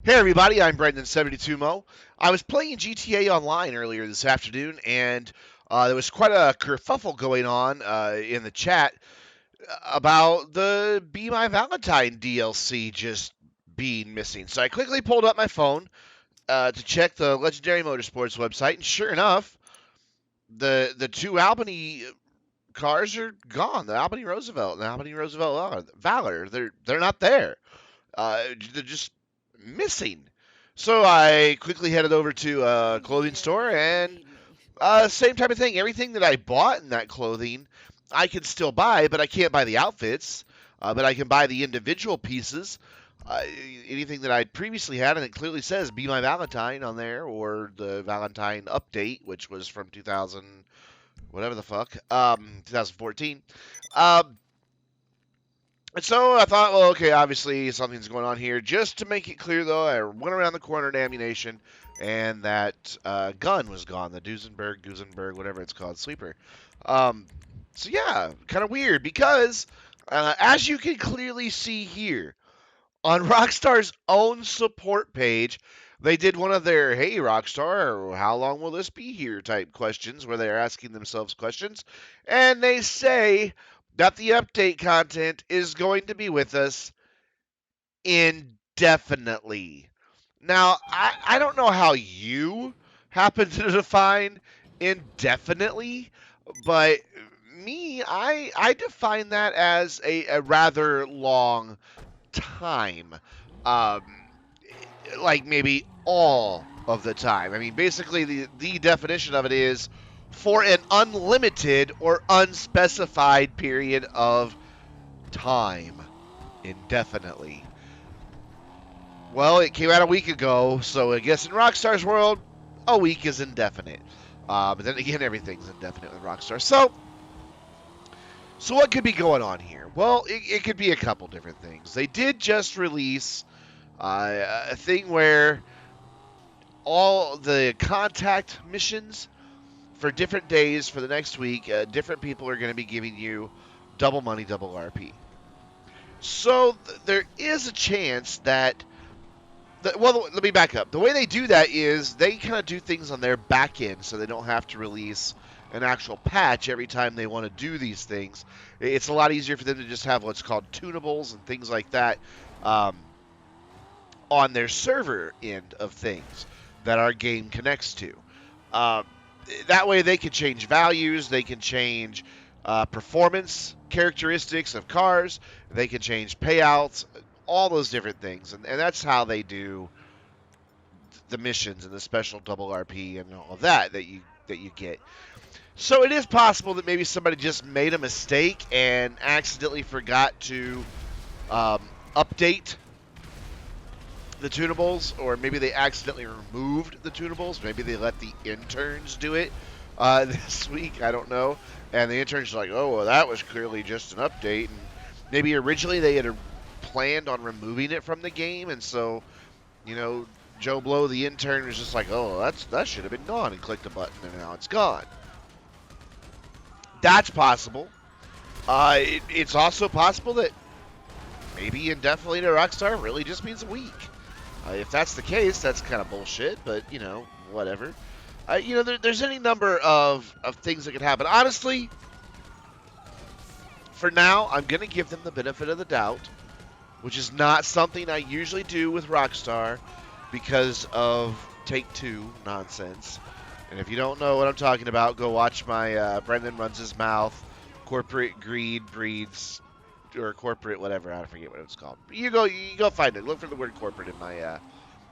Hey everybody, I'm Brendan72Mo. I was playing GTA Online earlier this afternoon, and there was quite a kerfuffle going on in the chat about the Be My Valentine DLC just being missing. So I quickly pulled up my phone to check the Legendary Motorsports website, and sure enough, the two Albany cars are gone. The Albany Roosevelt and the Albany Roosevelt Valor, they're not there. They're just missing. So I quickly headed over to a clothing store and same type of thing. Everything that I bought in that clothing, I can still buy, but I can't buy the outfits. But I can buy the individual pieces. Uh, Anything that I previously had, and it clearly says "Be My Valentine" on there, or the Valentine update, which was from 2000, whatever the fuck, 2014. Um, and so I thought, well, okay, obviously something's going on here. Just to make it clear, though, I went around the corner to ammunition, and that gun was gone. The Duesenberg, whatever it's called, sweeper. Um, so yeah, kind of weird because, as you can clearly see here on Rockstar's own support page, they did one of their "Hey Rockstar, how long will this be here?" type questions, where they're asking themselves questions, and they say that the update content is going to be with us indefinitely. Now, I don't know how you happen to define indefinitely, but I define that as a rather long time. Um, like maybe all of the time. I mean, basically, the definition of it is for an unlimited or unspecified period of time, indefinitely. Well, it came out a week ago, so I guess in Rockstar's world, a week is indefinite. But then again, everything's indefinite with Rockstar. So what could be going on here? Well, it could be a couple different things. They did just release a thing where all the contact missions for different days for the next week, different people are going to be giving you double money, double RP. So there is a chance that well, let me back up. The way they do that is they kind of do things on their back end so they don't have to release an actual patch every time they want to do these things. It's a lot easier for them to just have what's called tunables and things like that um, on their server end of things that our game connects to. Um, that way they can change values, they can change performance characteristics of cars, they can change payouts, all those different things. And that's how they do the missions and the special double RP and all of that you get. So it is possible that maybe somebody just made a mistake and accidentally forgot to update the tunables, or maybe they accidentally removed the tunables. Maybe they let the interns do it this week. I don't know. And the interns are like, oh, well, that was clearly just an update. And maybe originally they had planned on removing it from the game, and so, you know, Joe Blow, the intern, was just like, oh, that should have been gone, and clicked a button, and now it's gone. That's possible. It's also possible that maybe indefinitely to Rockstar really just means a week. If that's the case, that's kind of bullshit, but, you know, whatever. There's any number of things that could happen. Honestly, for now, I'm going to give them the benefit of the doubt, which is not something I usually do with Rockstar because of Take-Two nonsense. And if you don't know what I'm talking about, go watch my Brendan Runs His Mouth, Corporate Greed Breeds, or Corporate whatever, I forget what it's called. You go find it. Look for the word corporate in my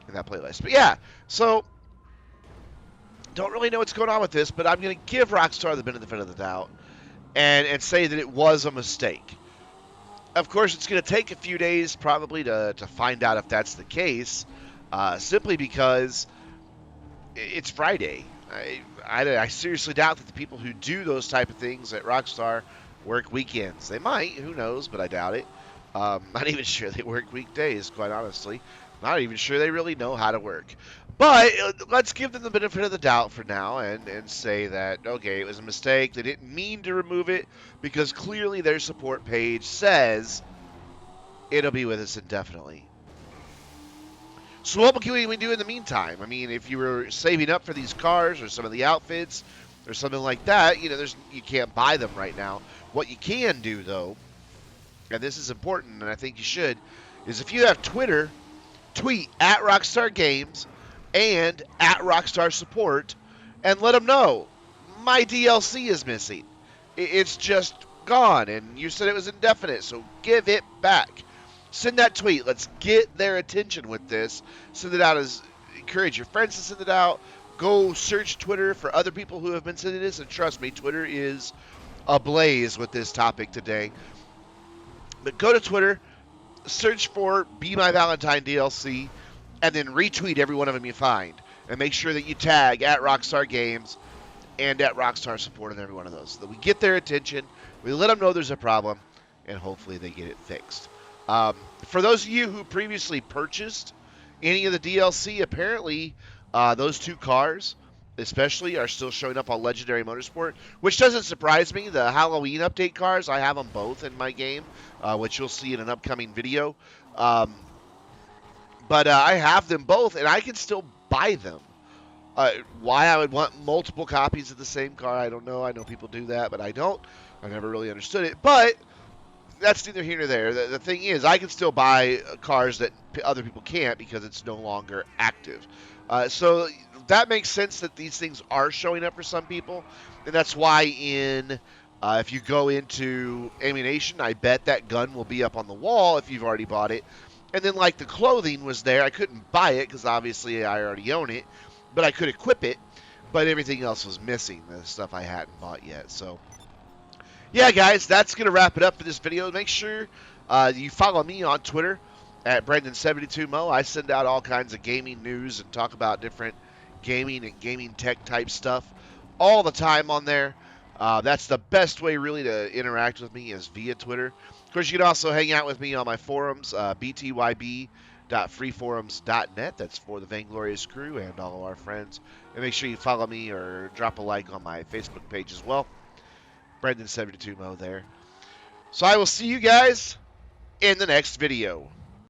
in that playlist. But yeah, so don't really know what's going on with this, but I'm going to give Rockstar the benefit of the doubt and say that it was a mistake. Of course, it's going to take a few days probably to find out if that's the case, simply because it's Friday. I seriously doubt that the people who do those type of things at Rockstar work weekends. They might, who knows, but I doubt it. Not even sure they work weekdays, quite honestly. Not even sure they really know how to work. But let's give them the benefit of the doubt for now and say that, okay, it was a mistake. They didn't mean to remove it because clearly their support page says it'll be with us indefinitely. So what can we do in the meantime? I mean, if you were saving up for these cars or some of the outfits or something like that, you can't buy them right now. What you can do though, and this is important, and I think you should, is if you have Twitter, tweet at Rockstar Games and at Rockstar Support, and let them know my DLC is missing. It's just gone, and you said it was indefinite, so give it back. Send that tweet. Let's get their attention with this. Send it out as encourage your friends to send it out. Go search Twitter for other people who have been sending this, and trust me, Twitter is ablaze with this topic today. But go to Twitter, search for Be My Valentine DLC, and then retweet every one of them you find. And make sure that you tag at Rockstar Games and at Rockstar Support on every one of those. So that we get their attention, we let them know there's a problem, and hopefully they get it fixed. For those of you who previously purchased any of the DLC, apparently those two cars especially are still showing up on Legendary Motorsport, which doesn't surprise me. The Halloween update cars, I have them both in my game, which you'll see in an upcoming video. But I have them both, and I can still buy them. Why I would want multiple copies of the same car, I don't know. I know people do that, but I don't. I never really understood it. But that's neither here nor there. The thing is, I can still buy cars that other people can't because it's no longer active. So that makes sense that these things are showing up for some people, and that's why if you go into Ammunition, I bet that gun will be up on the wall if you've already bought it. And then like the clothing was there, I couldn't buy it because obviously I already own it, but I could equip it. But everything else was missing, the stuff I hadn't bought yet. So yeah, guys, that's going to wrap it up for this video. Make sure you follow me on Twitter at Brendan72Mo. I send out all kinds of gaming news and talk about different gaming and gaming tech type stuff all the time on there. That's the best way, really, to interact with me is via Twitter. Of course, you can also hang out with me on my forums, btyb.freeforums.net. That's for the Vainglorious crew and all of our friends. And make sure you follow me or drop a like on my Facebook page as well. Brendan72Mo there. So I will see you guys in the next video.